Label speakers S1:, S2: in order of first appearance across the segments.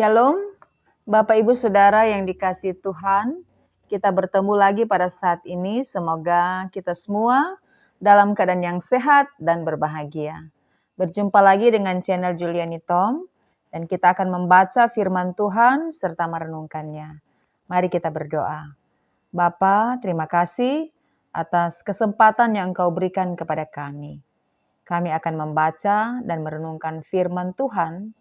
S1: Shalom, Bapak Ibu Saudara yang dikasihi Tuhan. Kita bertemu lagi pada saat ini. Semoga kita semua dalam keadaan yang sehat dan berbahagia. Berjumpa lagi dengan channel Juliani Tom, dan kita akan membaca firman Tuhan serta merenungkannya. Mari kita berdoa. Bapa, terima kasih atas kesempatan yang Engkau berikan kepada kami. Kami akan membaca dan merenungkan firman Tuhan.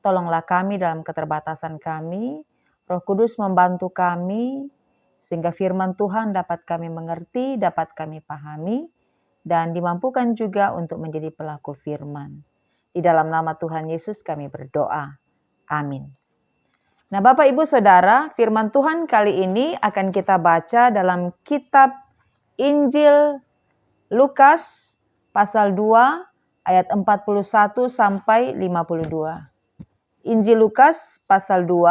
S1: Tolonglah kami dalam keterbatasan kami. Roh Kudus membantu kami, sehingga firman Tuhan dapat kami mengerti, dapat kami pahami, dan dimampukan juga untuk menjadi pelaku firman. Di dalam nama Tuhan Yesus kami berdoa. Amin. Nah, Bapak Ibu Saudara, firman Tuhan kali ini akan kita baca dalam kitab Injil Lukas pasal 2 ayat 41 sampai 52. Injil Lukas pasal 2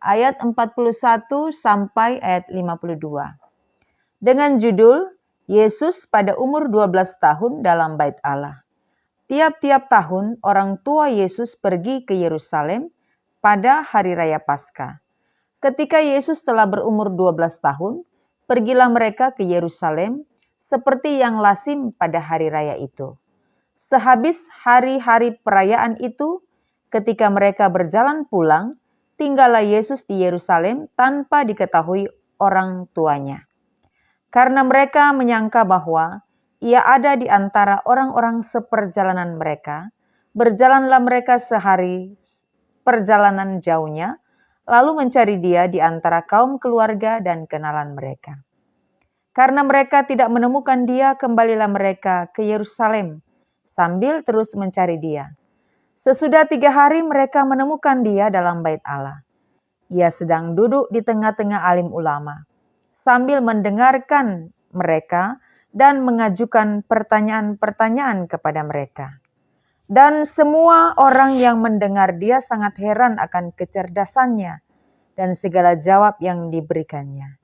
S1: ayat 41 sampai ayat 52. Dengan judul Yesus pada umur 12 tahun dalam bait Allah. Tiap-tiap tahun orang tua Yesus pergi ke Yerusalem pada hari raya Paskah. Ketika Yesus telah berumur 12 tahun, pergilah mereka ke Yerusalem seperti yang lazim pada hari raya itu. Sehabis hari-hari perayaan itu, ketika mereka berjalan pulang, tinggallah Yesus di Yerusalem tanpa diketahui orang tuanya. Karena mereka menyangka bahwa Ia ada di antara orang-orang seperjalanan mereka, berjalanlah mereka sehari perjalanan jauhnya, lalu mencari Dia di antara kaum keluarga dan kenalan mereka. Karena mereka tidak menemukan Dia, kembalilah mereka ke Yerusalem sambil terus mencari Dia. Sesudah 3 hari mereka menemukan Dia dalam bait Allah. Ia sedang duduk di tengah-tengah alim ulama, sambil mendengarkan mereka dan mengajukan pertanyaan-pertanyaan kepada mereka. Dan semua orang yang mendengar Dia sangat heran akan kecerdasannya dan segala jawab yang diberikannya.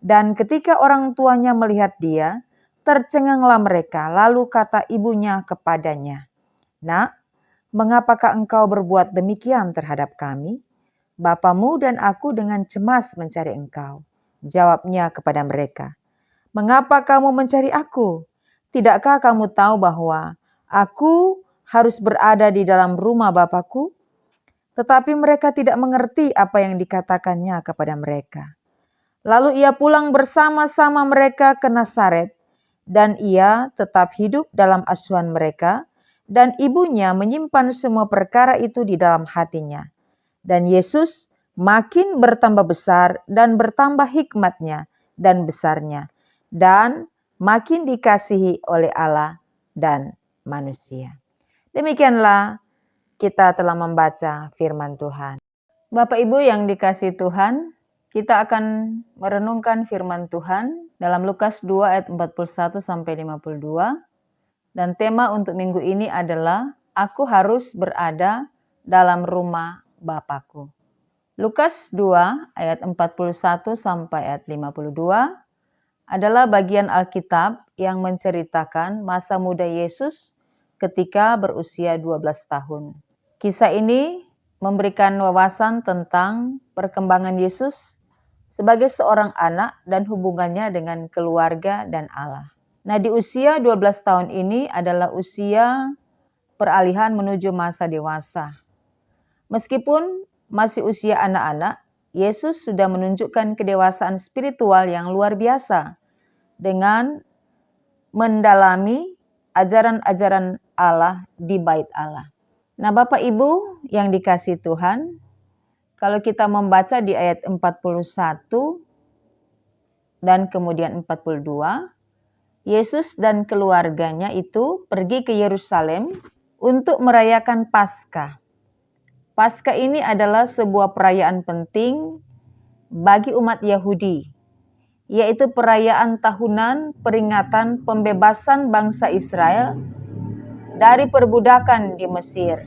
S1: Dan ketika orang tuanya melihat Dia, tercenganglah mereka, lalu kata ibunya kepadanya, "Nak, mengapakah engkau berbuat demikian terhadap kami? Bapamu dan aku dengan cemas mencari engkau." Jawabnya kepada mereka, "Mengapa kamu mencari aku? Tidakkah kamu tahu bahwa aku harus berada di dalam rumah Bapakku?" Tetapi mereka tidak mengerti apa yang dikatakannya kepada mereka. Lalu Ia pulang bersama-sama mereka ke Nazaret, dan Ia tetap hidup dalam asuhan mereka, dan ibunya menyimpan semua perkara itu di dalam hatinya. Dan Yesus makin bertambah besar dan bertambah hikmatnya dan besarnya, dan makin dikasihi oleh Allah dan manusia. Demikianlah kita telah membaca firman Tuhan. Bapak Ibu yang dikasihi Tuhan, kita akan merenungkan firman Tuhan dalam Lukas 2 ayat 41 sampai 52. Dan tema untuk minggu ini adalah Aku harus berada dalam rumah Bapakku. Lukas 2 ayat 41 sampai ayat 52 adalah bagian Alkitab yang menceritakan masa muda Yesus ketika berusia 12 tahun. Kisah ini memberikan wawasan tentang perkembangan Yesus sebagai seorang anak dan hubungannya dengan keluarga dan Allah. Nah, di usia 12 tahun ini adalah usia peralihan menuju masa dewasa. Meskipun masih usia anak-anak, Yesus sudah menunjukkan kedewasaan spiritual yang luar biasa dengan mendalami ajaran-ajaran Allah di bait Allah. Nah, Bapak Ibu yang dikasihi Tuhan, kalau kita membaca di ayat 41 dan kemudian 42, Yesus dan keluarganya itu pergi ke Yerusalem untuk merayakan Paskah. Paskah ini adalah sebuah perayaan penting bagi umat Yahudi, yaitu perayaan tahunan peringatan pembebasan bangsa Israel dari perbudakan di Mesir.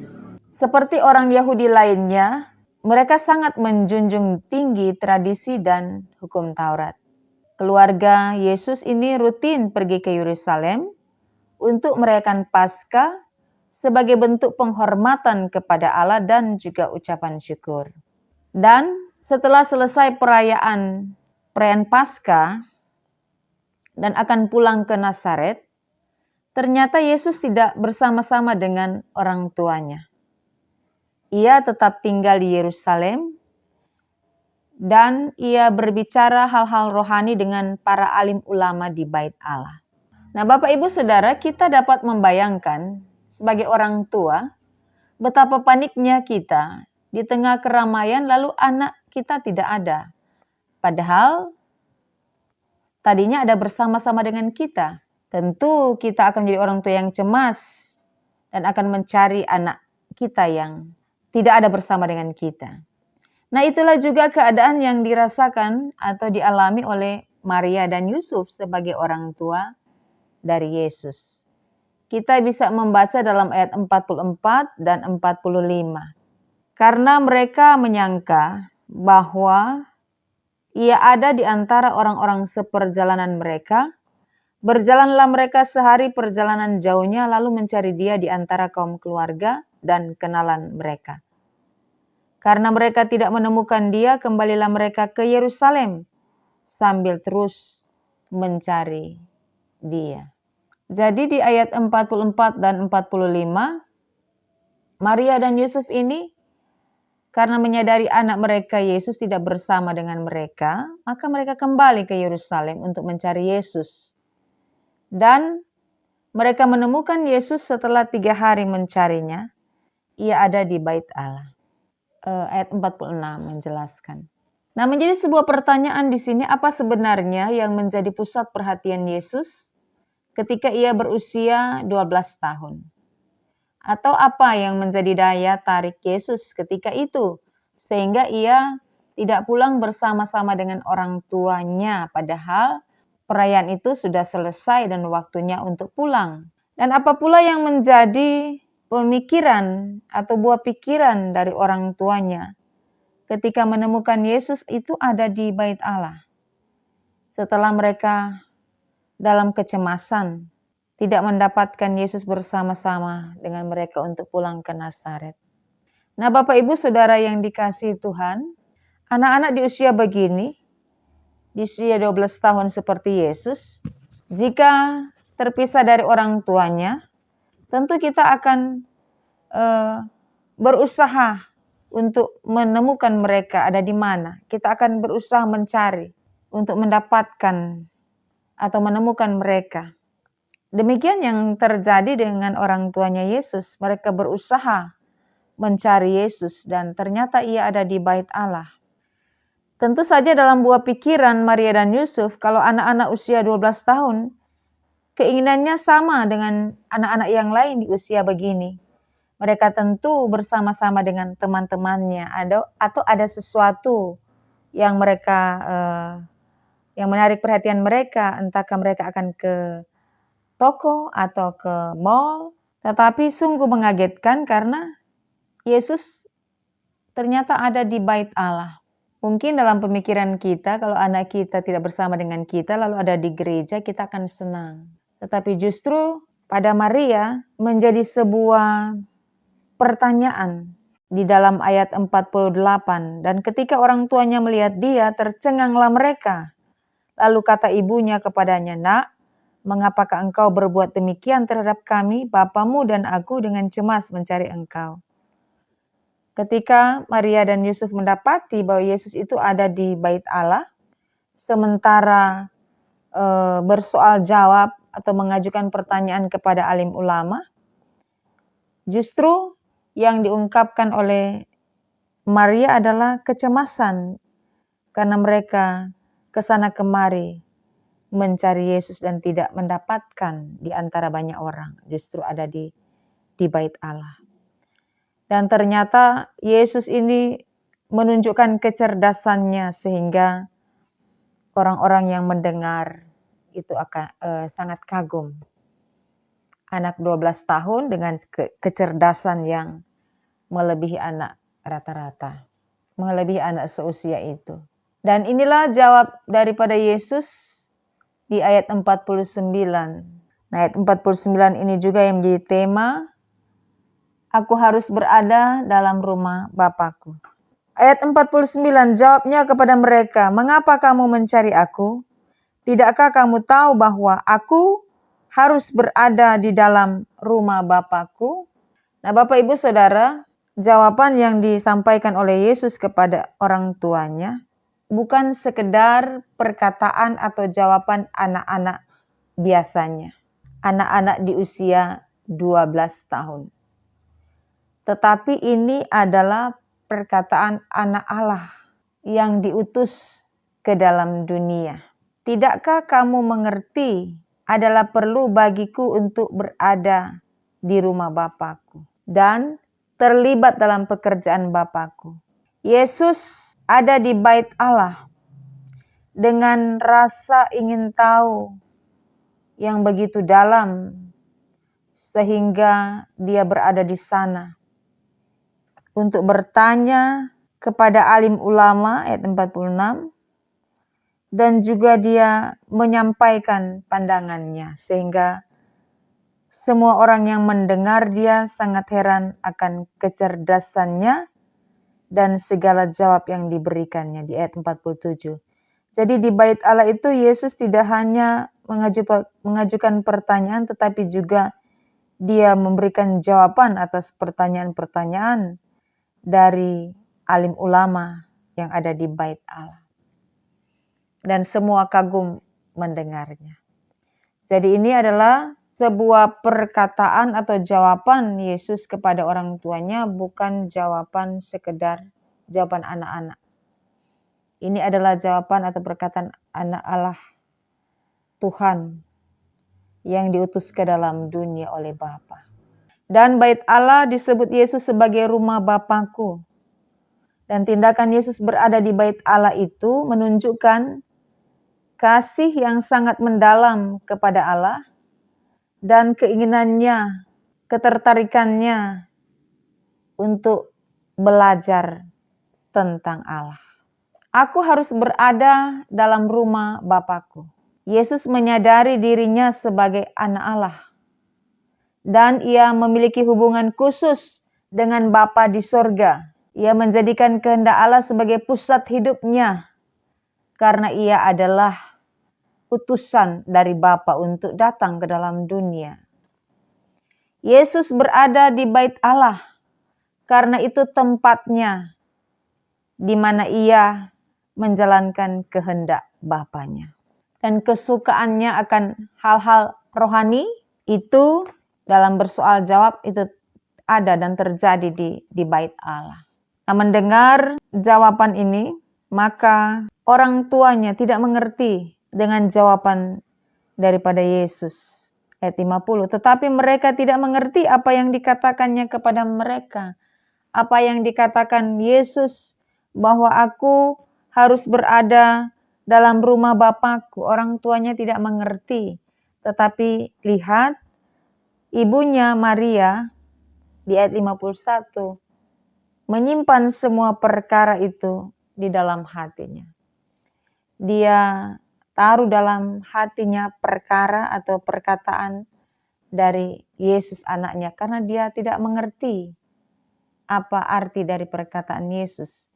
S1: Seperti orang Yahudi lainnya, mereka sangat menjunjung tinggi tradisi dan hukum Taurat. Keluarga Yesus ini rutin pergi ke Yerusalem untuk merayakan Paskah sebagai bentuk penghormatan kepada Allah dan juga ucapan syukur. Dan setelah selesai perayaan Paskah dan akan pulang ke Nazaret, ternyata Yesus tidak bersama-sama dengan orang tuanya. Ia tetap tinggal di Yerusalem dan ia berbicara hal-hal rohani dengan para alim ulama di Bait Allah. Nah, Bapak Ibu Saudara, kita dapat membayangkan sebagai orang tua betapa paniknya kita di tengah keramaian lalu anak kita tidak ada. Padahal tadinya ada bersama-sama dengan kita. Tentu kita akan menjadi orang tua yang cemas dan akan mencari anak kita yang tidak ada bersama dengan kita. Nah, itulah juga keadaan yang dirasakan atau dialami oleh Maria dan Yusuf sebagai orang tua dari Yesus. Kita bisa membaca dalam ayat 44 dan 45. Karena mereka menyangka bahwa ia ada di antara orang-orang seperjalanan mereka, berjalanlah mereka sehari perjalanan jauhnya lalu mencari dia di antara kaum keluarga dan kenalan mereka. Karena mereka tidak menemukan dia, kembalilah mereka ke Yerusalem sambil terus mencari dia. Jadi di ayat 44 dan 45, Maria dan Yusuf ini karena menyadari anak mereka Yesus tidak bersama dengan mereka, maka mereka kembali ke Yerusalem untuk mencari Yesus. Dan mereka menemukan Yesus setelah 3 hari mencarinya. Ia ada di Bait Allah. Ayat 46 menjelaskan. Nah, menjadi sebuah pertanyaan di sini, apa sebenarnya yang menjadi pusat perhatian Yesus ketika ia berusia 12 tahun? Atau apa yang menjadi daya tarik Yesus ketika itu sehingga ia tidak pulang bersama-sama dengan orang tuanya padahal perayaan itu sudah selesai dan waktunya untuk pulang? Dan apa pula yang menjadi pemikiran atau buah pikiran dari orang tuanya ketika menemukan Yesus itu ada di Bait Allah? Setelah mereka dalam kecemasan tidak mendapatkan Yesus bersama-sama dengan mereka untuk pulang ke Nazaret. Nah, Bapak Ibu Saudara yang dikasihi Tuhan, anak-anak di usia begini, di usia 12 tahun seperti Yesus, jika terpisah dari orang tuanya, tentu kita akan berusaha untuk menemukan mereka ada di mana. Kita akan berusaha mencari untuk mendapatkan atau menemukan mereka. Demikian yang terjadi dengan orang tuanya Yesus. Mereka berusaha mencari Yesus dan ternyata ia ada di Bait Allah. Tentu saja dalam buah pikiran Maria dan Yusuf, kalau anak-anak usia 12 tahun, keinginannya sama dengan anak-anak yang lain di usia begini. Mereka tentu bersama-sama dengan teman-temannya atau ada sesuatu yang mereka yang menarik perhatian mereka, entahkah mereka akan ke toko atau ke mall, tetapi sungguh mengagetkan karena Yesus ternyata ada di Bait Allah. Mungkin dalam pemikiran kita, kalau anak kita tidak bersama dengan kita, lalu ada di gereja, kita akan senang. Tetapi justru pada Maria menjadi sebuah pertanyaan di dalam ayat 48. Dan ketika orang tuanya melihat dia, tercenganglah mereka. Lalu kata ibunya kepadanya, "Nak, mengapakah engkau berbuat demikian terhadap kami, bapamu dan aku dengan cemas mencari engkau?" Ketika Maria dan Yusuf mendapati bahwa Yesus itu ada di Bait Allah, sementara bersoal jawab atau mengajukan pertanyaan kepada alim ulama, justru yang diungkapkan oleh Maria adalah kecemasan karena mereka kesana kemari mencari Yesus dan tidak mendapatkan di antara banyak orang, justru ada di Bait Allah. Dan ternyata Yesus ini menunjukkan kecerdasannya sehingga orang-orang yang mendengar itu akan sangat kagum. Anak 12 tahun dengan kecerdasan yang melebihi anak rata-rata, melebihi anak seusia itu. Dan inilah jawab daripada Yesus di ayat 49. Nah, ayat 49 ini juga yang menjadi tema Aku harus berada dalam rumah Bapakku. Ayat 49, jawabnya kepada mereka, mengapa kamu mencari aku? Tidakkah kamu tahu bahwa aku harus berada di dalam rumah Bapakku? Nah, Bapak Ibu Saudara, jawaban yang disampaikan oleh Yesus kepada orang tuanya bukan sekedar perkataan atau jawaban anak-anak biasanya. Anak-anak di usia 12 tahun. Tetapi ini adalah perkataan anak Allah yang diutus ke dalam dunia. Tidakkah kamu mengerti adalah perlu bagiku untuk berada di rumah Bapakku dan terlibat dalam pekerjaan Bapakku. Yesus ada di bait Allah dengan rasa ingin tahu yang begitu dalam sehingga dia berada di sana untuk bertanya kepada alim ulama ayat 46 dan juga dia menyampaikan pandangannya sehingga semua orang yang mendengar dia sangat heran akan kecerdasannya dan segala jawab yang diberikannya di ayat 47. Jadi di bait Allah itu Yesus tidak hanya mengajukan pertanyaan tetapi juga dia memberikan jawaban atas pertanyaan-pertanyaan dari alim ulama yang ada di bait Allah. Dan semua kagum mendengarnya. Jadi ini adalah sebuah perkataan atau jawaban Yesus kepada orang tuanya, bukan jawaban sekedar jawaban anak-anak. Ini adalah jawaban atau perkataan anak Allah Tuhan yang diutus ke dalam dunia oleh Bapa. Dan bait Allah disebut Yesus sebagai rumah Bapakku. Dan tindakan Yesus berada di bait Allah itu menunjukkan kasih yang sangat mendalam kepada Allah dan keinginannya, ketertarikannya untuk belajar tentang Allah. Aku harus berada dalam rumah Bapakku. Yesus menyadari dirinya sebagai anak Allah. Dan ia memiliki hubungan khusus dengan Bapa di sorga. Ia menjadikan kehendak Allah sebagai pusat hidupnya. Karena ia adalah utusan dari Bapa untuk datang ke dalam dunia. Yesus berada di bait Allah. Karena itu tempatnya di mana ia menjalankan kehendak Bapanya. Dan kesukaannya akan hal-hal rohani itu dalam bersoal jawab itu ada dan terjadi di bait Allah. Nah, mendengar jawaban ini, maka orang tuanya tidak mengerti dengan jawaban daripada Yesus. Ayat 50. Tetapi mereka tidak mengerti apa yang dikatakannya kepada mereka. Apa yang dikatakan Yesus bahwa aku harus berada dalam rumah Bapakku. Orang tuanya tidak mengerti. Tetapi lihat, ibunya Maria di ayat 51 menyimpan semua perkara itu di dalam hatinya. Dia taruh dalam hatinya perkara atau perkataan dari Yesus anaknya karena dia tidak mengerti apa arti dari perkataan Yesus.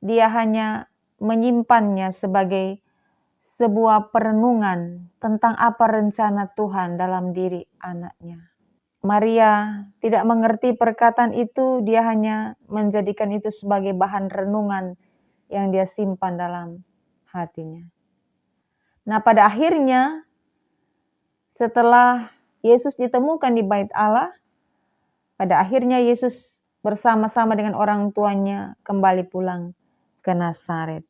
S1: Dia hanya menyimpannya sebagai sebuah perenungan tentang apa rencana Tuhan dalam diri anaknya. Maria tidak mengerti perkataan itu, dia hanya menjadikan itu sebagai bahan renungan yang dia simpan dalam hatinya. Nah, pada akhirnya setelah Yesus ditemukan di bait Allah, pada akhirnya Yesus bersama-sama dengan orang tuanya kembali pulang ke Nazaret.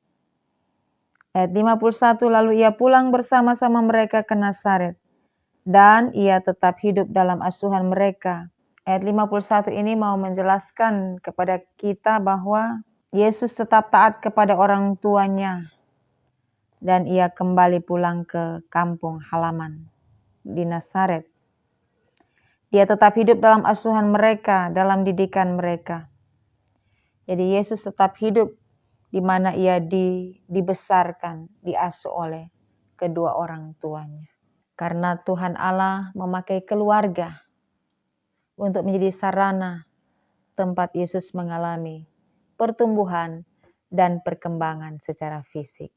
S1: Ayat 51, lalu ia pulang bersama-sama mereka ke Nazaret. Dan ia tetap hidup dalam asuhan mereka. Ayat 51 ini mau menjelaskan kepada kita bahwa Yesus tetap taat kepada orang tuanya. Dan ia kembali pulang ke kampung halaman di Nazaret. Dia tetap hidup dalam asuhan mereka, dalam didikan mereka. Jadi Yesus tetap hidup di mana ia dibesarkan, diasuh oleh kedua orang tuanya. Karena Tuhan Allah memakai keluarga untuk menjadi sarana tempat Yesus mengalami pertumbuhan dan perkembangan secara fisik.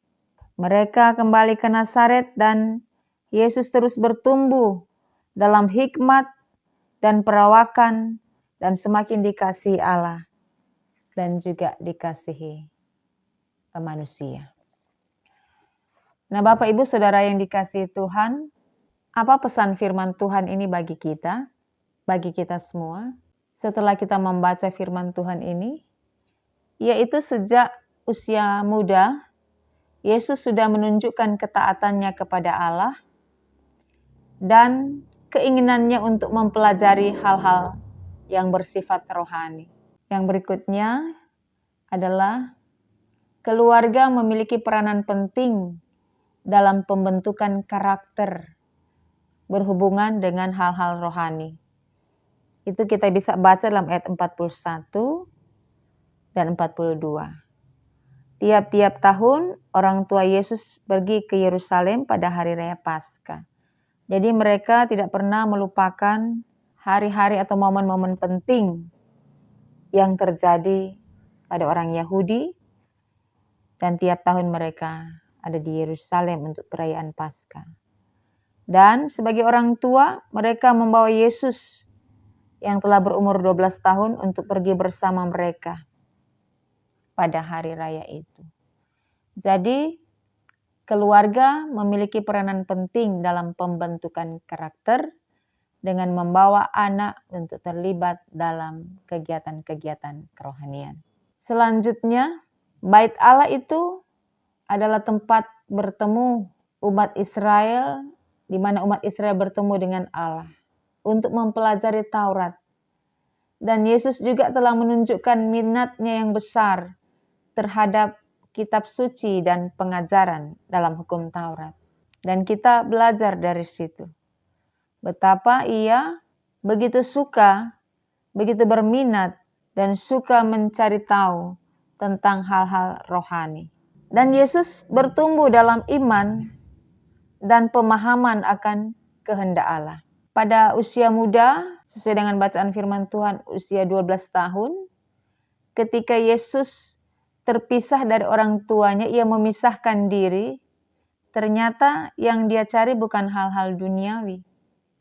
S1: Mereka kembali ke Nazaret dan Yesus terus bertumbuh dalam hikmat dan perawakan dan semakin dikasihi Allah dan juga dikasihi manusia. Nah, Bapak Ibu Saudara yang dikasihi Tuhan, apa pesan firman Tuhan ini bagi kita semua? Setelah kita membaca firman Tuhan ini, yaitu sejak usia muda, Yesus sudah menunjukkan ketaatannya kepada Allah dan keinginannya untuk mempelajari hal-hal yang bersifat rohani. Yang berikutnya adalah keluarga memiliki peranan penting dalam pembentukan karakter berhubungan dengan hal-hal rohani. Itu kita bisa baca dalam ayat 41 dan 42. Tiap-tiap tahun orang tua Yesus pergi ke Yerusalem pada hari raya Paskah. Jadi mereka tidak pernah melupakan hari-hari atau momen-momen penting yang terjadi pada orang Yahudi, dan tiap tahun mereka ada di Yerusalem untuk perayaan Paskah. Dan sebagai orang tua, mereka membawa Yesus yang telah berumur 12 tahun untuk pergi bersama mereka pada hari raya itu. Jadi, keluarga memiliki peranan penting dalam pembentukan karakter dengan membawa anak untuk terlibat dalam kegiatan-kegiatan kerohanian. Selanjutnya, Bait Allah itu adalah tempat bertemu umat Israel, di mana umat Israel bertemu dengan Allah untuk mempelajari Taurat. Dan Yesus juga telah menunjukkan minatnya yang besar terhadap kitab suci dan pengajaran dalam hukum Taurat. Dan kita belajar dari situ. Betapa ia begitu suka, begitu berminat, dan suka mencari tahu tentang hal-hal rohani. Dan Yesus bertumbuh dalam iman dan pemahaman akan kehendak Allah. Pada usia muda, sesuai dengan bacaan firman Tuhan, usia 12 tahun, ketika Yesus terpisah dari orang tuanya, ia memisahkan diri. Ternyata yang dia cari bukan hal-hal duniawi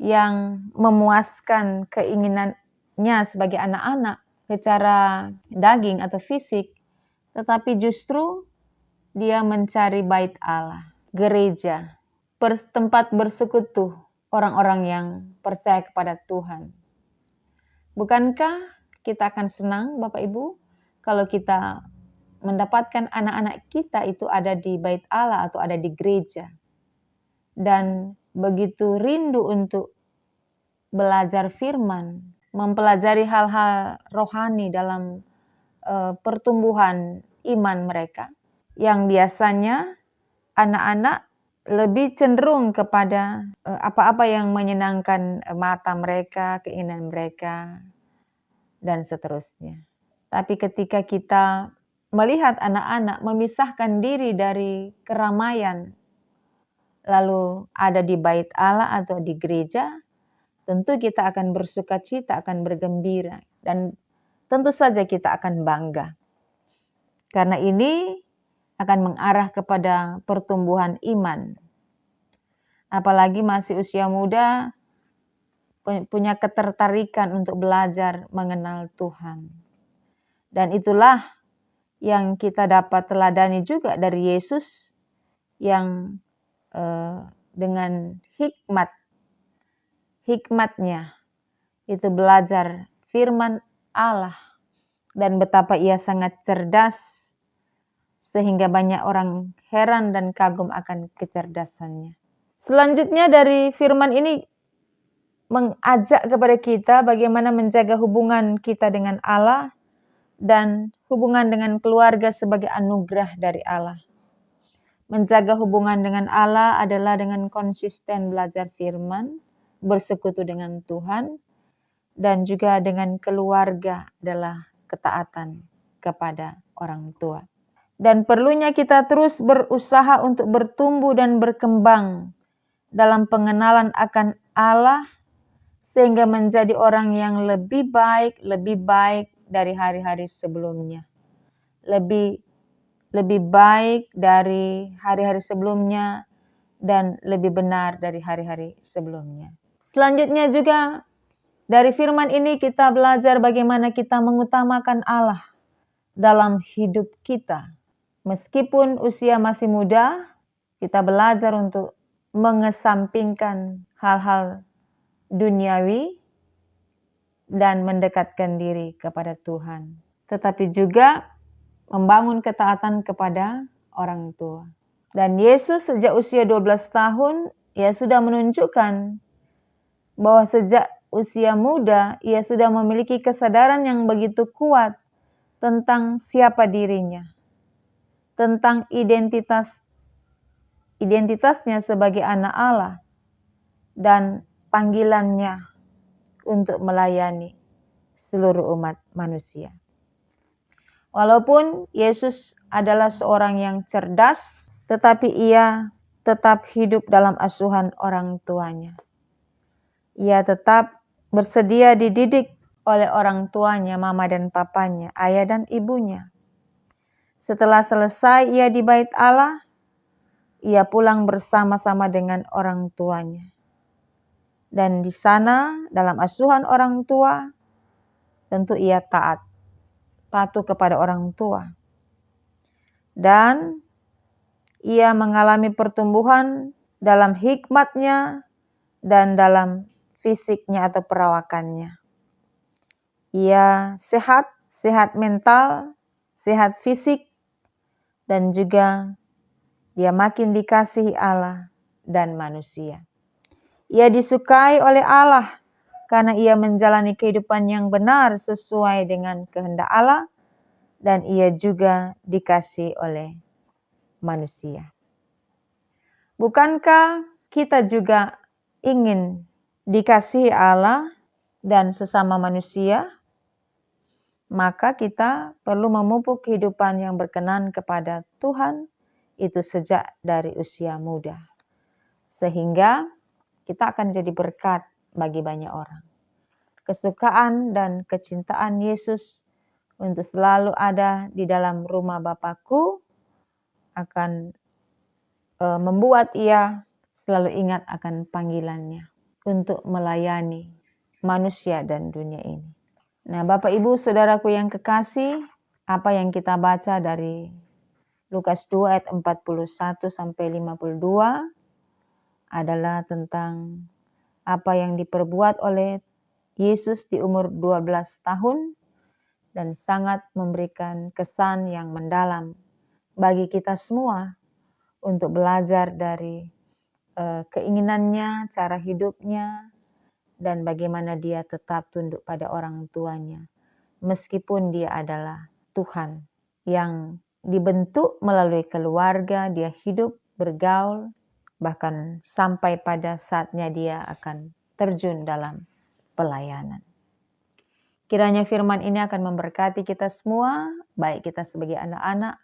S1: yang memuaskan keinginannya sebagai anak-anak secara daging atau fisik, tetapi justru dia mencari bait Allah, gereja, tempat bersekutu orang-orang yang percaya kepada Tuhan. Bukankah kita akan senang, Bapak Ibu, kalau kita mendapatkan anak-anak kita itu ada di bait Allah atau ada di gereja, dan begitu rindu untuk belajar firman, mempelajari hal-hal rohani dalam pertumbuhan iman mereka, yang biasanya anak-anak lebih cenderung kepada apa-apa yang menyenangkan mata mereka, keinginan mereka, dan seterusnya. Tapi ketika kita melihat anak-anak memisahkan diri dari keramaian, lalu ada di bait Allah atau di gereja, tentu kita akan bersukacita, akan bergembira, dan tentu saja kita akan bangga. Karena ini akan mengarah kepada pertumbuhan iman. Apalagi masih usia muda, punya ketertarikan untuk belajar mengenal Tuhan. Dan itulah yang kita dapat teladani juga dari Yesus yang dengan hikmatnya itu belajar firman Allah, dan betapa ia sangat cerdas sehingga banyak orang heran dan kagum akan kecerdasannya. Selanjutnya dari firman ini mengajak kepada kita bagaimana menjaga hubungan kita dengan Allah dan hubungan dengan keluarga sebagai anugerah dari Allah. Menjaga hubungan dengan Allah adalah dengan konsisten belajar firman, bersekutu dengan Tuhan, dan juga dengan keluarga adalah ketaatan kepada orang tua. Dan perlunya kita terus berusaha untuk bertumbuh dan berkembang dalam pengenalan akan Allah, sehingga menjadi orang yang lebih baik dari hari-hari sebelumnya. Lebih baik dari hari-hari sebelumnya dan lebih benar dari hari-hari sebelumnya. Selanjutnya juga dari firman ini kita belajar bagaimana kita mengutamakan Allah dalam hidup kita. Meskipun usia masih muda, kita belajar untuk mengesampingkan hal-hal duniawi dan mendekatkan diri kepada Tuhan. Tetapi juga membangun ketaatan kepada orang tua. Dan Yesus sejak usia 12 tahun, ia sudah menunjukkan bahwa sejak usia muda, ia sudah memiliki kesadaran yang begitu kuat tentang siapa dirinya, tentang identitasnya sebagai anak Allah, dan panggilannya untuk melayani seluruh umat manusia. Walaupun Yesus adalah seorang yang cerdas, tetapi ia tetap hidup dalam asuhan orang tuanya. Ia tetap bersedia dididik oleh orang tuanya, mama dan papanya, ayah dan ibunya. Setelah selesai ia di bait Allah, ia pulang bersama-sama dengan orang tuanya. Dan di sana, dalam asuhan orang tua, tentu ia taat, patuh kepada orang tua. Dan ia mengalami pertumbuhan dalam hikmatnya dan dalam fisiknya atau perawakannya. Ia sehat mental, sehat fisik, dan juga dia makin dikasihi Allah dan manusia. Ia disukai oleh Allah karena ia menjalani kehidupan yang benar sesuai dengan kehendak Allah, dan ia juga dikasihi oleh manusia. Bukankah kita juga ingin dikasihi Allah dan sesama manusia? Maka kita perlu memupuk kehidupan yang berkenan kepada Tuhan itu sejak dari usia muda. Sehingga kita akan jadi berkat bagi banyak orang. Kesukaan dan kecintaan Yesus untuk selalu ada di dalam rumah Bapakku akan membuat ia selalu ingat akan panggilannya untuk melayani manusia dan dunia ini. Nah, Bapak Ibu Saudaraku yang kekasih, apa yang kita baca dari Lukas 2 ayat 41 sampai 52 adalah tentang apa yang diperbuat oleh Yesus di umur 12 tahun dan sangat memberikan kesan yang mendalam bagi kita semua untuk belajar dari keinginannya, cara hidupnya, dan bagaimana dia tetap tunduk pada orang tuanya. Meskipun dia adalah Tuhan yang dibentuk melalui keluarga, dia hidup, bergaul, bahkan sampai pada saatnya dia akan terjun dalam pelayanan. Kiranya firman ini akan memberkati kita semua, baik kita sebagai anak-anak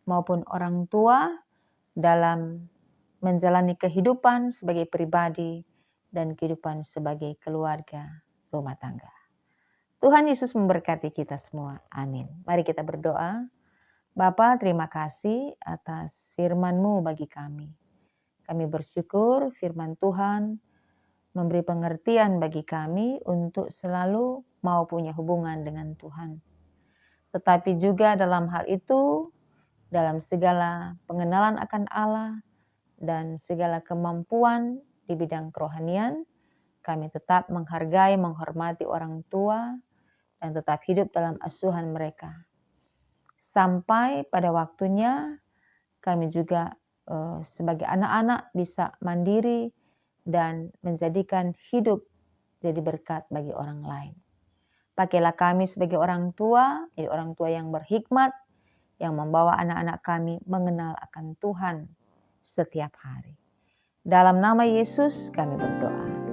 S1: maupun orang tua, dalam menjalani kehidupan sebagai pribadi dan kehidupan sebagai keluarga rumah tangga. Tuhan Yesus memberkati kita semua. Amin. Mari kita berdoa. Bapa, terima kasih atas firman-Mu bagi kami. Kami bersyukur firman Tuhan memberi pengertian bagi kami untuk selalu mau punya hubungan dengan Tuhan. Tetapi juga dalam hal itu, dalam segala pengenalan akan Allah dan segala kemampuan di bidang kerohanian, kami tetap menghargai, menghormati orang tua, dan tetap hidup dalam asuhan mereka. Sampai pada waktunya, kami juga sebagai anak-anak bisa mandiri dan menjadikan hidup jadi berkat bagi orang lain. Pakailah kami sebagai orang tua, jadi orang tua yang berhikmat, yang membawa anak-anak kami mengenal akan Tuhan setiap hari. Dalam nama Yesus kami berdoa.